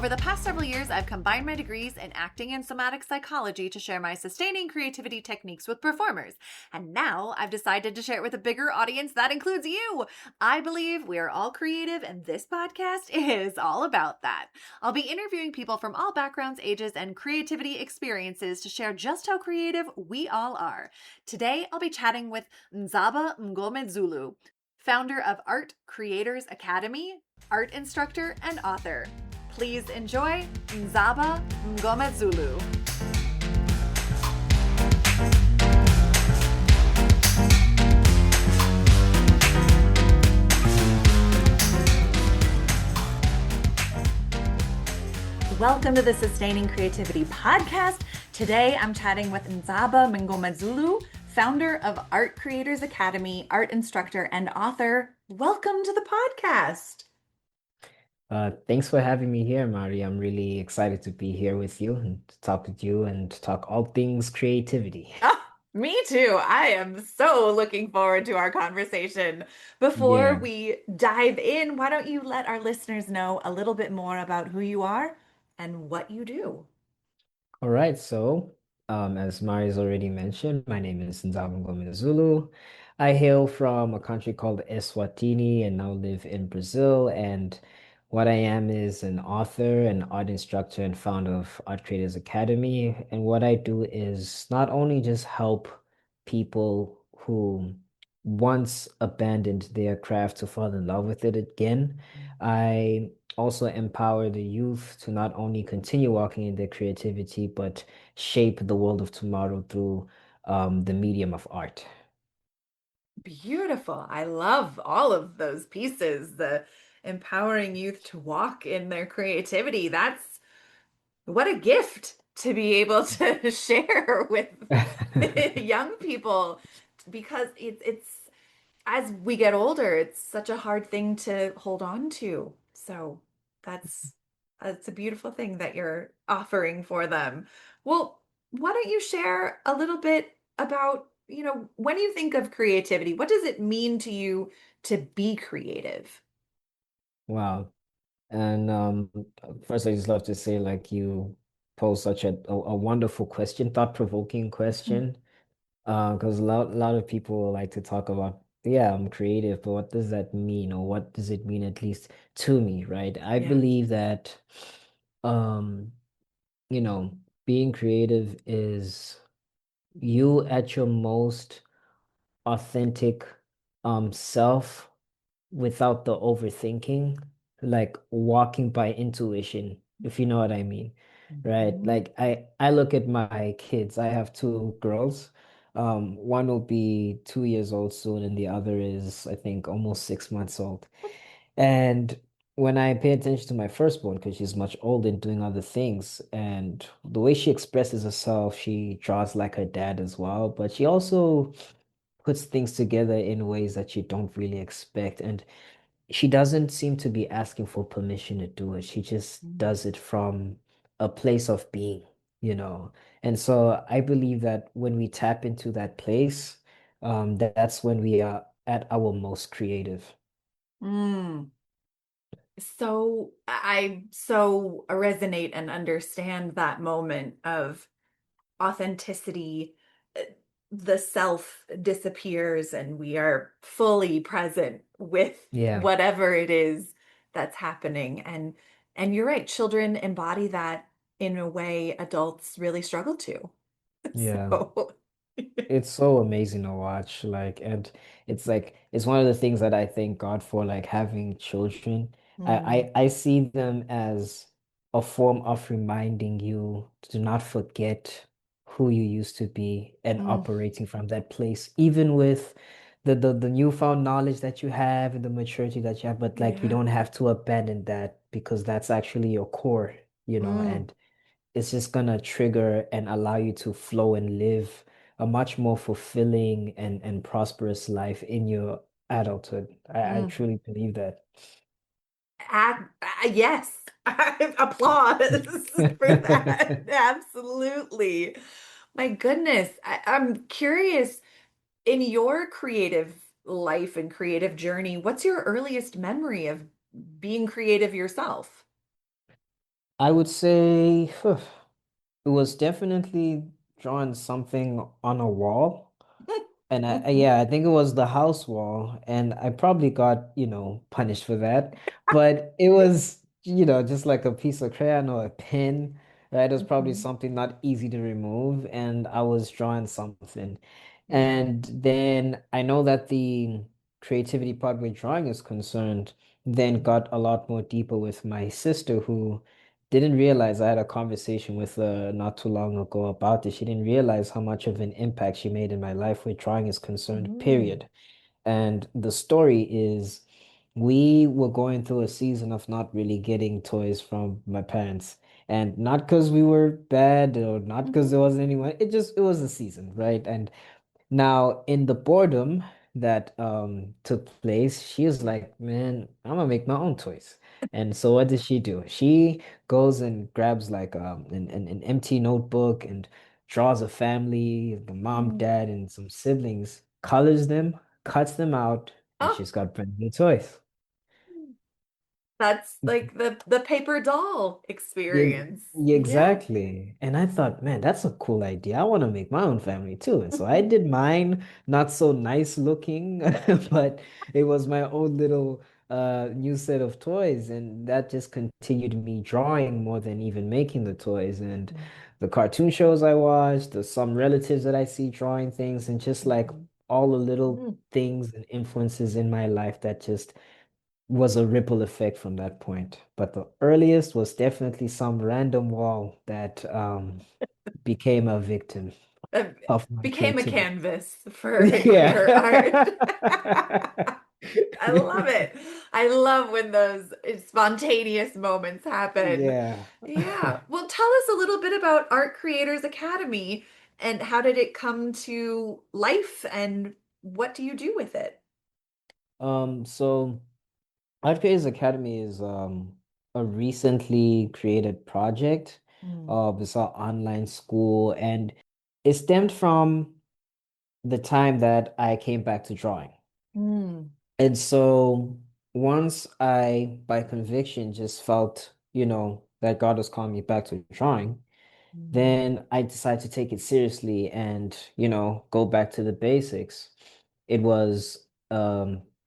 Over the past several years, I've combined my degrees in acting and somatic psychology to share my sustaining creativity techniques with performers. And now I've decided to share it with a bigger audience that includes you. I believe we are all creative, and this podcast is all about that. I'll be interviewing people from all backgrounds, ages, and creativity experiences to share just how creative we all are. Today, I'll be chatting with Ndzaba Mngomezulu, founder of Art Creators Academy, art instructor, and author. Please enjoy Ndzaba Mngomezulu. Welcome to the Sustaining Creativity Podcast. Today I'm chatting with Ndzaba Mngomezulu, founder of Art Creators Academy, art instructor, and author. Welcome to the podcast. Thanks for having me here, Mari. I'm really excited to be here with you and to talk with you and to talk all things creativity. Oh, me too. I am so looking forward to our conversation. Before Yeah. we dive in, why don't you let our listeners know a little bit more about who you are and what you do? All right. As Mari's already mentioned, my name is Ndzaba Mngomezulu. I hail from a country called Eswatini and now live in Brazil. And what I am is an author, an art instructor, and founder of Art Creators Academy. And what I do is not only just help people who once abandoned their craft to fall in love with it again. I also empower the youth to not only continue walking in their creativity, but shape the world of tomorrow through the medium of art. Beautiful. I love all of those pieces. The empowering youth to walk in their creativity. That's what a gift to be able to share with young people because it's as we get older, it's such a hard thing to hold on to. So that's that's a beautiful thing that you're offering for them. Well, why don't you share a little bit about, when you think of creativity, what does it mean to you to be creative? Wow. And first, I just love to say, like, you pose such a wonderful question, thought-provoking question. Because a lot of people like to talk about, yeah, I'm creative, but what does that mean? Or what does it mean, at least to me, right? I Yeah. believe that, um, you know, being creative is you at your most authentic self without the overthinking, like walking by intuition, if you know what I mean, right? Mhm. Like I look at my kids. I have two girls. One will be 2 years old soon, and the other is, I think, almost 6 months old. And when I pay attention to my firstborn, because she's much older and doing other things, and the way she expresses herself, she draws like her dad as well, but she also puts things together in ways that you don't really expect. And she doesn't seem to be asking for permission to do it. She just Mm. does it from a place of being. And so I believe that when we tap into that place, that's when we are at our most creative. Mm. So I so resonate and understand that moment of authenticity. uh, The self disappears and we are fully present with Yeah. whatever it is that's happening. And you're right, children embody that in a way adults really struggle to. Yeah. So It's so amazing to watch, like, and it's one of the things that I thank God for, like having children. I, Mm, I see them as a form of reminding you to not forget who you used to be and mm, operating from that place, even with the newfound knowledge that you have and the maturity that you have, but like we yeah. don't have to abandon that because that's actually your core, Mm, and it's just gonna trigger and allow you to flow and live a much more fulfilling and prosperous life in your adulthood. I mm. truly believe that. Yes, applause for that. Absolutely. My goodness, I'm curious in your creative life and creative journey, what's your earliest memory of being creative yourself? I would say it was definitely drawing something on a wall. And yeah, I think it was the house wall, and I probably got, punished for that. But it was, just like a piece of crayon or a pen, right? It was probably Mhm. something not easy to remove, and I was drawing something. Yeah. And then I know that the creativity part where drawing is concerned then got a lot more deeper with my sister, who didn't realize I had a conversation with her not too long ago about this. She didn't realize how much of an impact she made in my life where drawing is concerned, Mm. period. And the story is we were going through a season of not really getting toys from my parents. And not because we were bad or not because Mhm. there wasn't anyone, it was a season, right? And now, in the boredom that took place, she was like, "Man, I'm gonna make my own toys." And so, what does she do? She goes and grabs like an empty notebook and draws a family, the mom, Mm. dad, and some siblings, colors them, cuts them out, and Oh, she's got brand new toys. that's like the paper doll Yeah, experience. yeah, Yeah. exactly. And I thought, man, that's a cool idea. I want to make my own family too. And so I did mine, not so nice looking, but it was my own little new set of toys. And that just continued me drawing more than even making the toys. And the cartoon shows I watched, the some relatives that I see drawing things, and just like Mhm. all the little Mhm. things and influences in my life that just was a ripple effect from that point. But the earliest was definitely some random wall that became a victim Uh, of my Became a creativity. canvas for your art. Yeah. I love it. I love when those spontaneous moments happen. Yeah. Yeah. Well, tell us a little bit about Art Creators Academy and how did it come to life and what do you do with it? So Art Creators Academy is a recently created project. Mm. It's an online school, and it stemmed from the time that I came back to drawing. Mm. And so once I, by conviction, just felt, that God was calling me back to drawing, Mm. then I decided to take it seriously and, go back to the basics. It was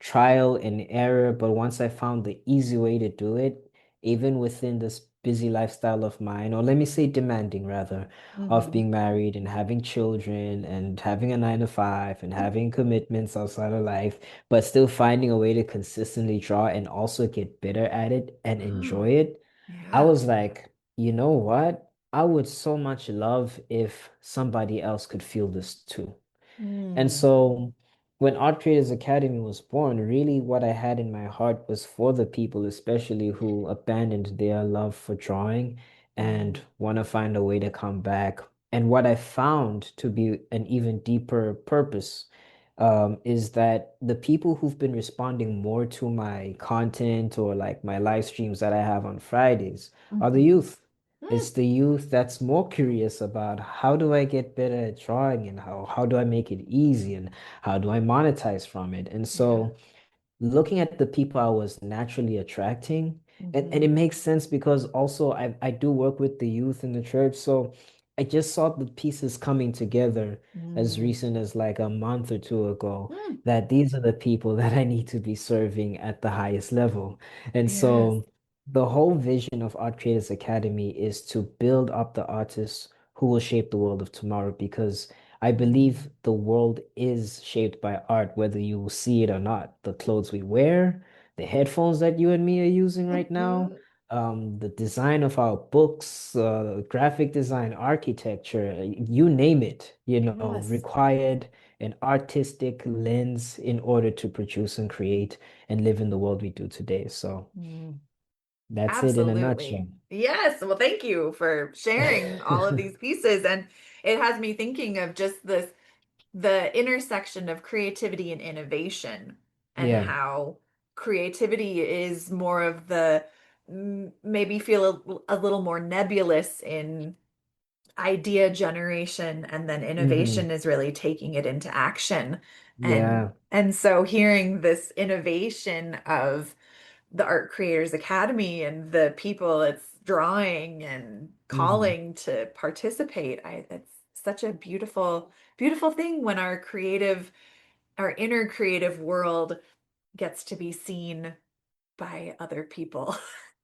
trial and error, but once I found the easy way to do it, even within this busy lifestyle of mine, or let me say demanding rather, of Hmm. being married and having children and having a 9 to 5 and having commitments outside of life, but still finding a way to consistently draw and also get better at it and enjoy Oh, it. I yeah. was like, you know what? I would so much love if somebody else could feel this too. And Mm. so when Art Creators Academy was born, really what I had in my heart was for the people, especially who abandoned their love for drawing and Mm. want to find a way to come back. And what I found to be an even deeper purpose is that the people who've been responding more to my content or like my live streams that I have on Fridays are the Hmm. youth. It's the youth that's more curious about how do I get better at drawing and how do I make it easy and how do I monetize from it. And Yeah. so looking at the people I was naturally attracting, and it Hmm. makes sense because also I do work with the youth in the church. So I just saw the pieces coming together as Mm. recent as like a month or two ago, Mm. that these are the people that I need to be serving at the highest level. And Yes. so the whole vision of Art Creators Academy is to build up the artists who will shape the world of tomorrow, because I believe Mm. the world is shaped by art, whether you will see it or not. The clothes we wear, the headphones that you and me are using right now, Mhm. the design of our books, graphic design, architecture, you name it, Yes. required an artistic lens in order to produce and create and live in the world we do today. So Mm. that's it in a Absolutely. nutshell. Yes. Well, thank you for sharing all of these pieces. And it has me thinking of just the intersection of creativity and innovation and Yeah. how creativity is more of the maybe feel a little more nebulous in idea generation and then Hmm. innovation is really taking it into action Yeah. and so hearing this innovation of the Art Creators Academy and the people it's drawing and Hmm. calling to participate. It's such a beautiful, beautiful thing when our inner creative world gets to be seen by other people.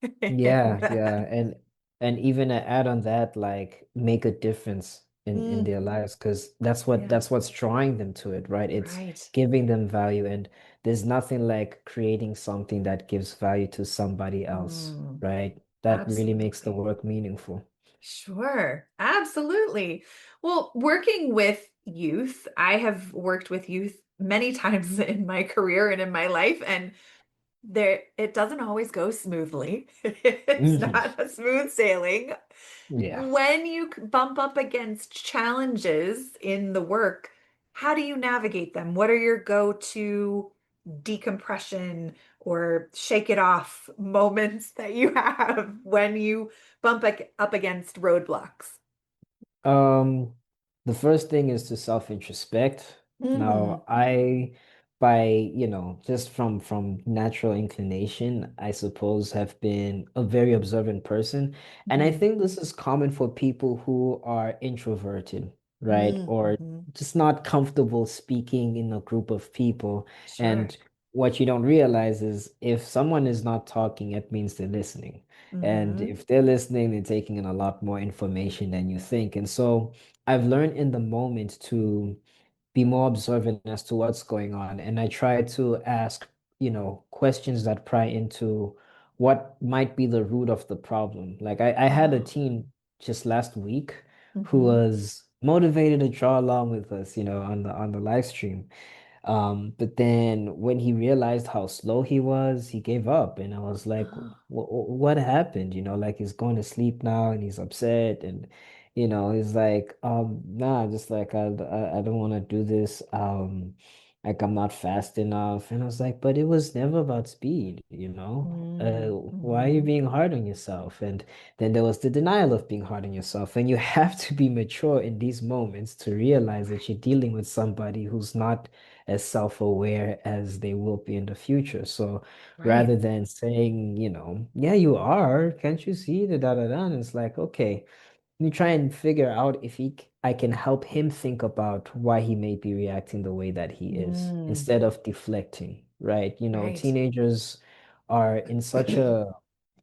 And, Yeah, yeah, and even to add on that, like make a difference in mm, their lives, because yeah, that's what's drawing them to it, right? It's right. giving them value, and there's nothing like creating something that gives value to somebody else, Mm, right? That really makes the absolutely. work meaningful. Sure, absolutely. Well, working with youth, I have worked with youth many times in my career and in my life, and it doesn't always go smoothly. It's Hmm. not a smooth sailing. Yeah. When you bump up against challenges in the work, how do you navigate them? What are your go-to decompression or shake it off moments that you have when you up against roadblocks? Um, the first thing is to self-introspect. Hmm. Now, by, just from natural inclination, I suppose have been a very observant person. And I Hmm. think this is common for people who are introverted, right? Or Mm-hmm. just not comfortable speaking in a group of people. Sure. And what you don't realize is if someone is not talking, it means they're listening. And Mm-hmm. if they're listening, they're taking in a lot more information than you think. And so I've learned in the moment to be more observant as to what's going on. And I try to ask, questions that pry into what might be the root of the problem. Like I had a Oh. teen just last week who Mm-hmm. was motivated to draw along with us, on the live stream. But then when he realized how slow he was, he gave up. And I was like, what happened? Like he's going to sleep now and he's upset. And, he's like, nah, just like, I don't want to do this. Like I'm not fast enough. And I was like, but it was never about speed, why are you Mm-hmm. being hard on yourself? And then there was the denial of being hard on yourself. And you have to be mature in these moments to realize that you're dealing with somebody who's not as self-aware as they will be in the future. So Right. rather than saying, yeah, you are, can't you see the da da da? And it's like, okay, you try and figure out if I can help him think about why he may be reacting the way that he is Mm, instead of deflecting, right? right. Teenagers are in such a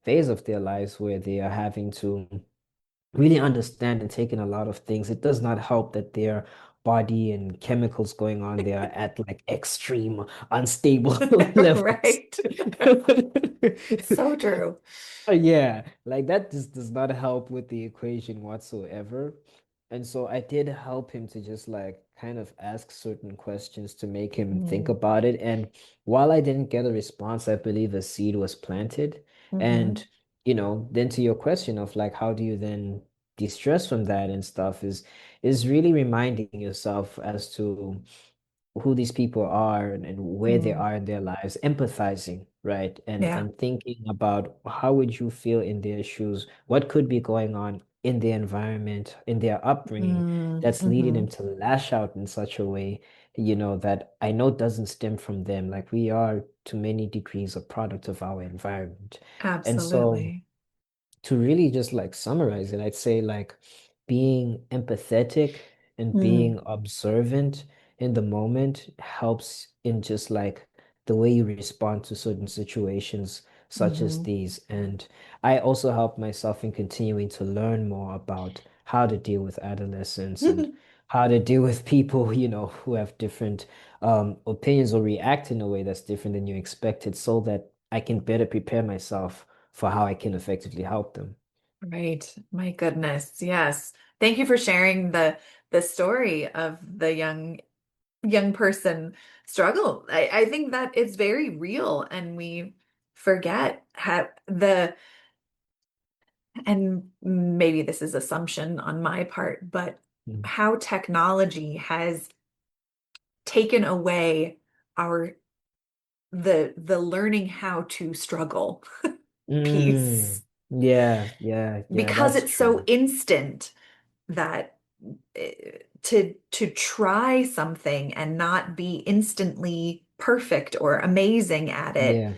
phase of their lives where they are having to really understand and take in a lot of things. It does not help that their body and chemicals going on there are at like extreme unstable levels. Right. So true. Yeah, like that just does not help with the equation whatsoever. And so I did help him to just like kind of ask certain questions to make him think Mm, about it. And while I didn't get a response, I believe a seed was planted. hmm. And, then to your question of like, how do you then de-stress from that and stuff is really reminding yourself as to who these people are and where they Mm, are in their lives, empathizing, right? yeah. And thinking about how would you feel in their shoes? What could be going on in their environment, in their upbringing Mm, that's leading them hmm. to lash out in such a way, that I know doesn't stem from them. Like we are to many degrees a product of our environment. And so Absolutely. to really just like summarize it, I'd say like being empathetic and Mm, being observant in the moment helps in just like the way you respond to certain situations such as hmm. these. And I also help myself in continuing to learn more about how to deal with adolescents and how to deal with people, who have different opinions or react in a way that's different than you expected so that I can better prepare myself for how I can effectively help them. Right. My goodness. Yes. Thank you for sharing the story of the young person struggle. I think that it's very real and we forget how and maybe this is assumption on my part, but Mm. how technology has taken away our the learning how to struggle piece Yeah, yeah, yeah, because that's it's so true. instant that to try something and not be instantly perfect or amazing at it, Yeah,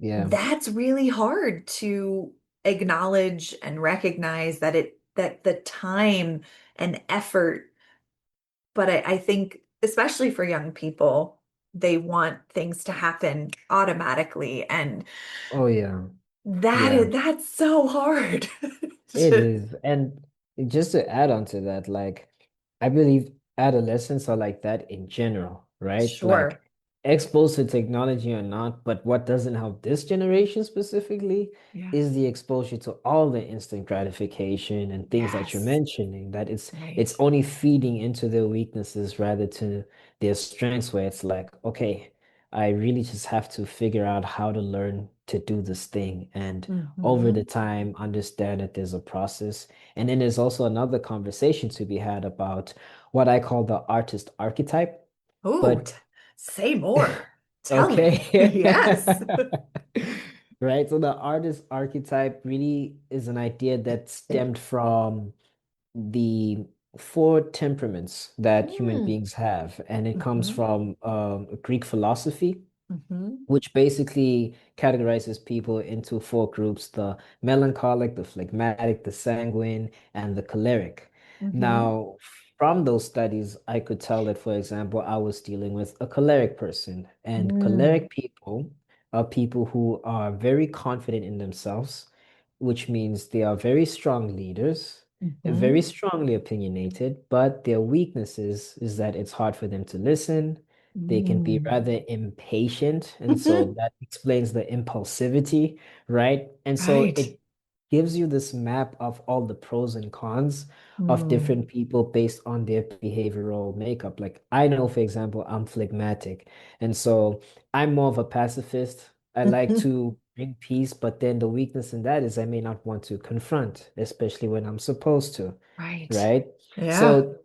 yeah. that's really hard to acknowledge and recognize that that the time and effort, but I think especially for young people, they want things to happen automatically, and Oh yeah. Yeah. that's so hard. It is. And just to add on to that, like, I believe adolescents are like that in general, right? Like, Sure. exposed to technology or not, but what doesn't help this generation specifically Yeah. is the exposure to all the instant gratification and things that you're Yes. mentioning, that it's Right. only feeding into their weaknesses rather to their strengths, where it's like, okay, I really just have to figure out how to learn to do this thing. And over the Hmm. time understand that there's a process. And then there's also another conversation to be had about what I call the artist archetype. Ooh, But say more. Tell me. okay. Yes. Right. So the artist archetype really is an idea that stemmed from the four temperaments that human Mm. beings have, and it comes Hmm. from Greek philosophy, Hmm. which basically categorizes people into four groups: the melancholic, the phlegmatic, the sanguine, and the choleric. Hmm. Now, from those studies, I could tell that, for example, I was dealing with a choleric person, and Mm. choleric people are people who are very confident in themselves, which means they are very strong leaders, very Hmm. strongly opinionated, but their weaknesses is that it's hard for them to listen. They can be Mm. rather impatient, and so that explains the impulsivity, right? And so Right. it gives you this map of all the pros and cons of Mm. different people based on their behavioral makeup. Like, I know, for example, I'm phlegmatic, and so I'm more of a pacifist. I like to bring peace, but then the weakness in that is I may not want to confront, especially when I'm supposed to, Right. right? Yeah. So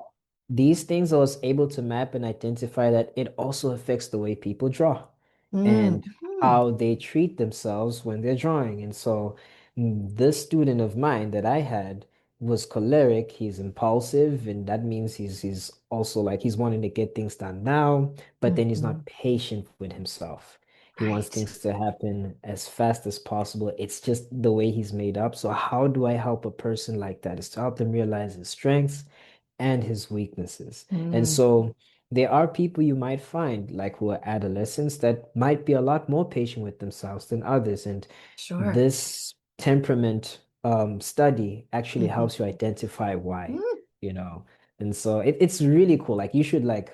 these things I was able to map and identify that it also affects the way people draw Mm. and Mm. how they treat themselves when they're drawing. And so this student of mine that I had was choleric. He's impulsive, and that means he's also like he's wanting to get things done now, but then he's Hmm. not patient with himself. He wants Right. things to happen as fast as possible. It's just the way he's made up. So how do I help a person like that? Is to help them realize his strengths and his weaknesses. And Mm. so there are people you might find, like who are adolescents, that might be a lot more patient with themselves than others. And Sure. this temperament study actually Hmm. helps you identify why, Mm. you know. And so it's really cool. Like, you should like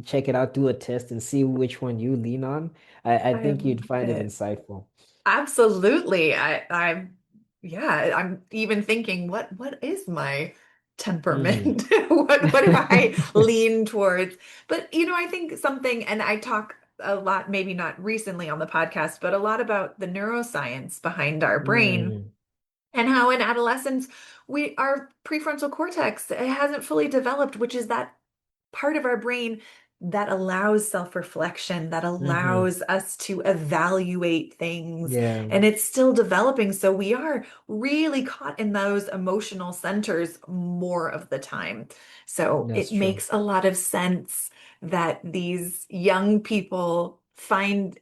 check it out, do a test, and see which one you lean on. I I think love you'd find it it. insightful. Absolutely. Yeah, I'm even thinking, what is my Hmm. temperament? What do I lean towards? But I think something, and I talk a lot, maybe not recently on the podcast, but a lot about the neuroscience behind our brain Mm, and how in adolescence our prefrontal cortex it hasn't fully developed, which is that part of our brain that allows self-reflection, that hmm. allows us to evaluate things. Yeah, And it's still developing. So we are really caught in those emotional centers more of the time. So that's it true. makes a lot of sense that these young people find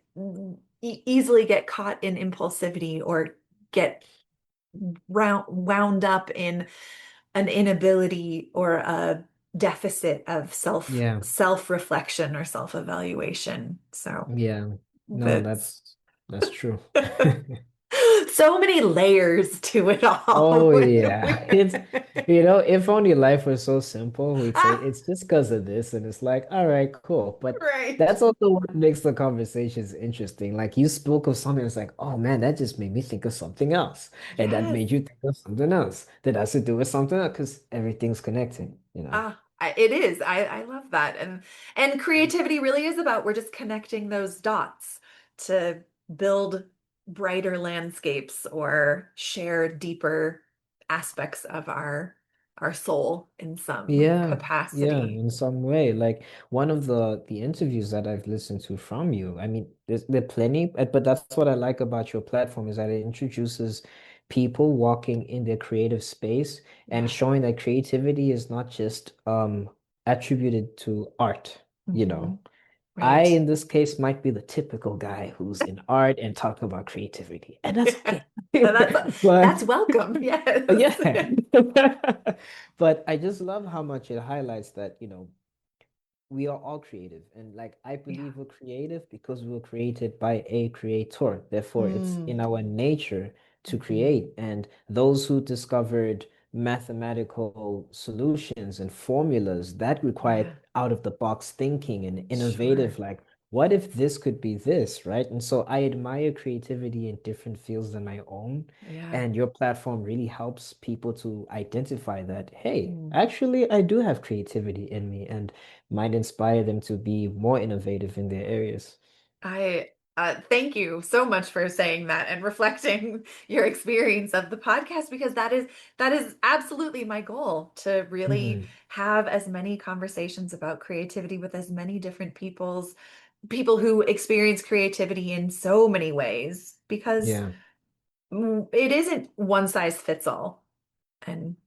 easily get caught in impulsivity or get wound up in an inability or a deficit of Yeah. self-reflection or self-evaluation. So Yeah, no, that's that's true. so many layers to it all Oh when yeah. we It's if only life was so simple, we'd say ah, it's just because of this, and it's like, all right, cool. But right. that's also what makes the conversations interesting. Like, you spoke of something, it's like, oh man, that just made me think of something else. And that Yes. made you think of something else that has to do with something else, because everything's connected, you know. It is. I love that. And creativity really is about we're just connecting those dots to build brighter landscapes or share deeper aspects of our soul in some Yeah, yeah, capacity. in some way. Like, one of the interviews that I've listened to from you, I mean, there are plenty, but that's what I like about your platform, is that it introduces people walking in their creative space and Yes. showing that creativity is not just attributed to art, you Hmm. know. I, Right. in this case, might be the typical guy who's in art and talking about creativity, and that's okay. That's But welcome. Yes. yeah. But I just love how much it highlights that, we are all creative. And like I Yeah. believe we're creative because we were created by a creator. Therefore, it's Mm. in our nature to Hmm. create. And those who discovered mathematical solutions and formulas that required Yeah. out of the box thinking and innovative, Sure. like, what if this could be this, right? And so I admire creativity in different fields than my own. Yeah. And your platform really helps people to identify that, hey, Mm. actually, I do have creativity in me. And might inspire them to be more innovative in their areas. I thank you so much for saying that and reflecting your experience of the podcast because that is absolutely my goal to really Hmm. have as many conversations about creativity with as many different people who experience creativity in so many ways because Yeah, it isn't one size fits all. And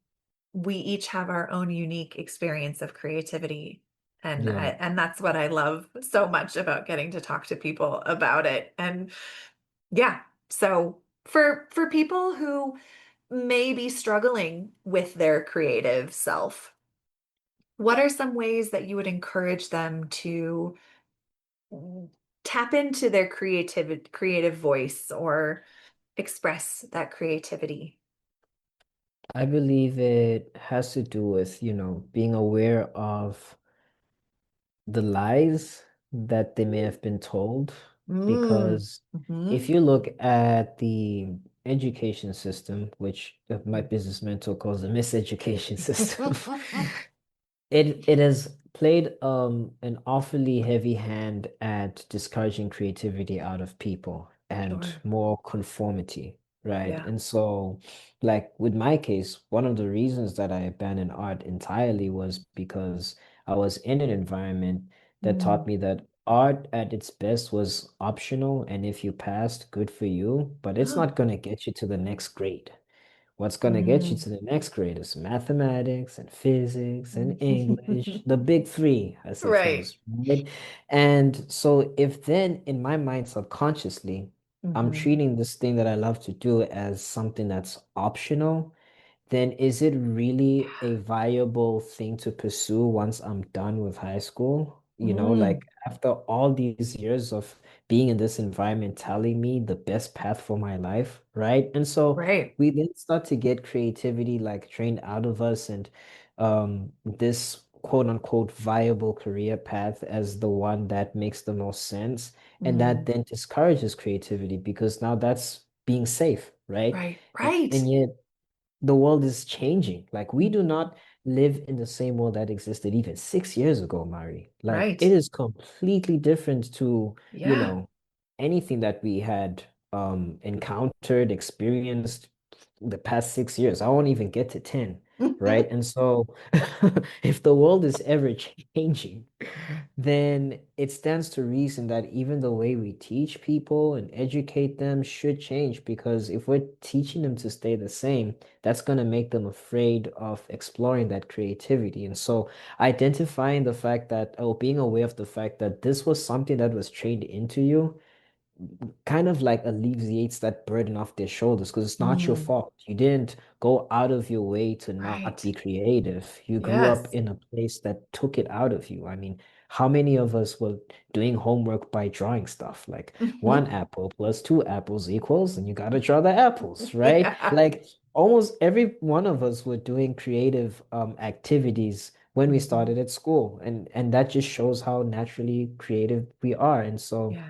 we each have our own unique experience of creativity. yeah. And that's what I love so much about getting to talk to people about it. And yeah, so for people who may be struggling with their creative self, what are some ways that you would encourage them to tap into their creative voice or express that creativity? I believe it has to do with, being aware of the lies that they may have been told. Mm. Because if Hmm. you look at the education system, which my business mentor calls the miseducation system, it has played an awfully heavy hand at discouraging creativity out of people and Sure. more conformity, right? Yeah. And so, like with my case, one of the reasons that I abandoned art entirely was because I was in an environment that taught Mm. me that art at its best was optional, and if you passed, good for you, but it's Oh. not going to get you to the next grade. What's going to get you Mm. to the next grade is mathematics and physics and English, the big three, as it Right. was, right? And so, if then in my mind, subconsciously, I'm Hmm. treating this thing that I love to do as something that's optional, then is it really a viable thing to pursue once I'm done with high school? Mm. Like after all these years of being in this environment telling me the best path for my life, right? And so Right. we then start to get creativity like trained out of us and this quote unquote viable career path as the one that makes the most sense. And that Mm. then discourages creativity because now that's being safe, right? Right. And, Right. and yet the world is changing. Like we do Hmm. not live in the same world that existed even 6 years ago, Mari. Like Right. it is completely different to, Yeah. anything that we had encountered, experienced the past 6 years. I won't even get to 10, right? And so if the world is ever changing, then it stands to reason that even the way we teach people and educate them should change because if we're teaching them to stay the same, that's going to make them afraid of exploring that creativity. And so identifying the fact that, or being aware of the fact that this was something that was trained into you kind of like alleviates that burden off their shoulders because it's not your Mm. fault. You didn't go out of your way to not Right. be creative. You grew up Yes. in a place that took it out of you. I mean, how many of us were doing homework by drawing stuff? Like one apple plus two apples equals, and you got to draw the apples, right? Yeah. Like almost every one of us were doing creative activities when we Hmm. started at school, and that just shows how naturally creative we are. And so Yeah.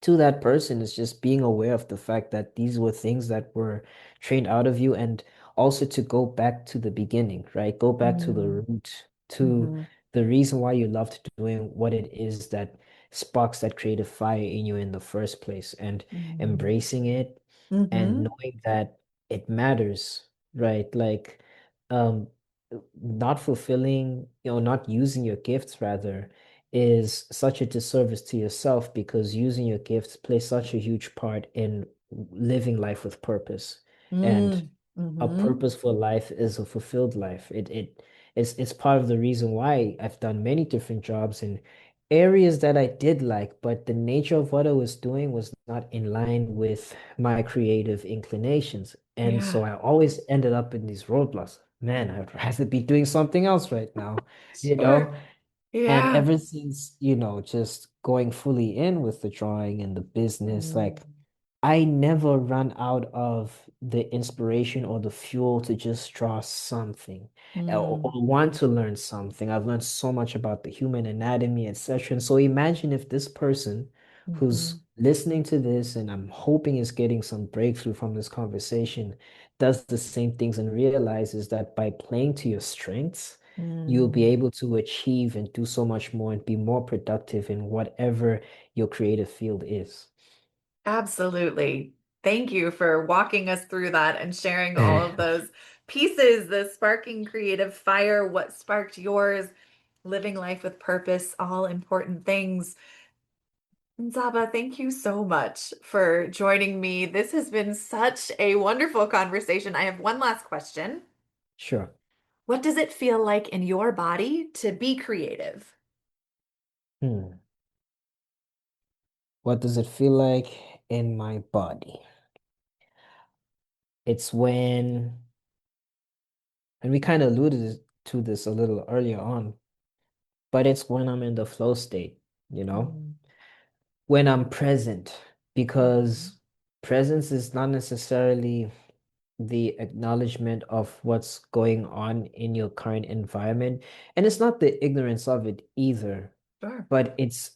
to that person is just being aware of the fact that these were things that were trained out of you and also to go back to the beginning, right? Go back to the Mm. root, to Hmm. the reason why you loved doing what it is that sparks that creative fire in you in the first place and Hmm. embracing it and Hmm. knowing that it matters, right? Like um not fulfilling, not using your gifts rather is such a disservice to yourself because using your gifts plays such a huge part in living life with purpose. And Mm. a Hmm. purposeful life is a fulfilled life. It's part of the reason why I've done many different jobs and areas that I did like, but the nature of what I was doing was not in line with my creative inclinations. And so Yeah, I always ended up in these roadblocks. Man, I'd rather be doing something else right now, you sure. know? And Yeah. ever since, just going fully in with the drawing and the business, Mm, like I never run out of the inspiration or the fuel to just draw something or mm, want to learn something. I've learned so much about the human anatomy, etc. And so imagine if this person mhm, who's listening to this, and I'm hoping is getting some breakthrough from this conversation, does the same things and realizes that by playing to your strengths, you'll be mm. able to achieve and do so much more and be more productive in whatever your creative field is. Absolutely. Thank you for walking us through that and sharing all of those pieces, the sparking creative fire, what sparked yours, living life with purpose, all important things. Ndzaba, thank you so much for joining me. This has been such a wonderful conversation. I have one last question. Sure. What does it feel like in your body to be creative? Hmm. What does it feel like in my body? It's and we kind of alluded to this a little earlier on, but it's when I'm in the flow state, you know, Mm, when I'm present, mhm, because presence is not necessarily the acknowledgement of what's going on in your current environment. And it's not the ignorance of it either, sure. but it's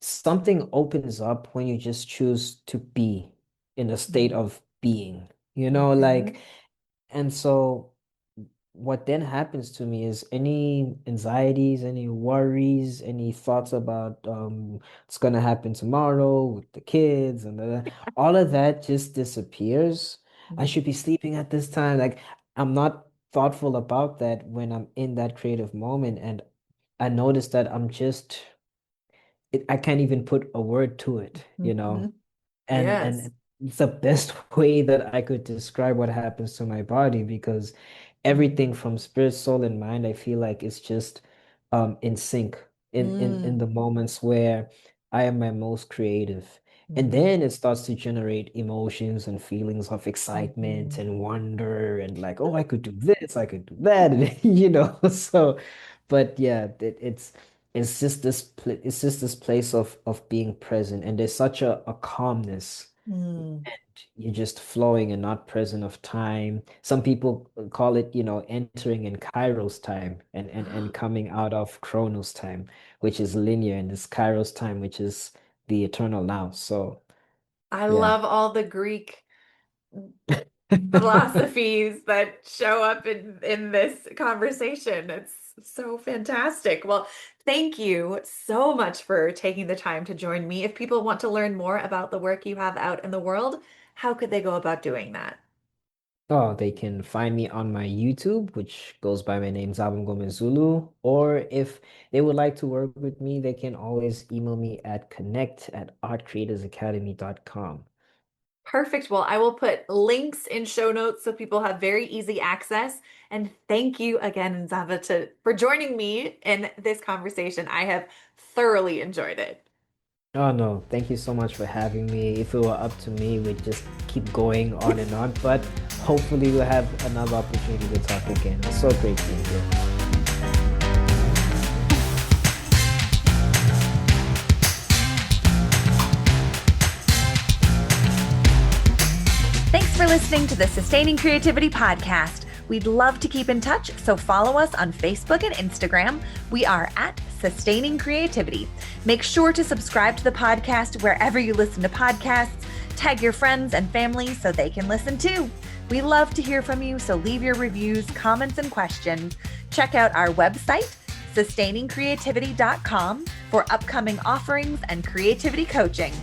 something opens up when you just choose to be in a state Mm, of being, like, mhm, and so what then happens to me is any anxieties, any worries, any thoughts about what's gonna happen tomorrow with the kids and all of that just disappears. I mm, should be sleeping at this time. Like I'm not thoughtful about that when I'm in that creative moment, and I notice that I can't even put a word to it. mhm. And Yes. it's the best way that I could describe what happens to my body because everything Mm, from spirit, soul, and mind, I feel like it's just in sync in mm, the moments where I am my most creative. And mm, then it starts to generate emotions and feelings of excitement mhm, and wonder and like, oh, I could do this, I could do that, and so but yeah, it's just this place of being present, and there's such a calmness. mm. You're just flowing and not present of time. Some people call it, entering in Kairos time and coming out of Chronos time, which is linear, and this Kairos time, which is the eternal now. So I yeah. love all the Greek philosophies that show up in this conversation. It's so fantastic. Well, thank you so much for taking the time to join me. If people want to learn more about the work you have out in the world, how could they go about doing that? Oh, they can find me on my YouTube, which goes by my name, Ndzaba Mngomezulu. Or if they would like to work with me, they can always email me at connect@artcreatorsacademy.com. Perfect. Well, I will put links in show notes so people have very easy access. And thank you again, Ndzaba, for joining me in this conversation. I have thoroughly enjoyed it. Oh no, thank you so much for having me. If it were up to me, we'd just keep going on and on, but hopefully we'll have another opportunity to talk again. It's so great being here. Thanks for listening to the Sustaining Creativity Podcast. We'd love to keep in touch, so follow us on Facebook and Instagram. We are at Sustaining Creativity. Make sure to subscribe to the podcast wherever you listen to podcasts. Tag your friends and family so they can listen too. We love to hear from you, so leave your reviews, comments, and questions. Check out our website, sustainingcreativity.com, for upcoming offerings and creativity coaching.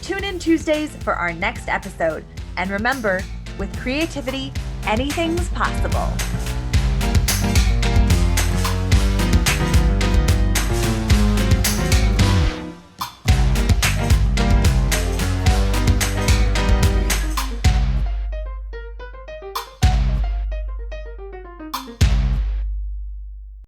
Tune in Tuesdays for our next episode. And remember, with creativity, anything's possible.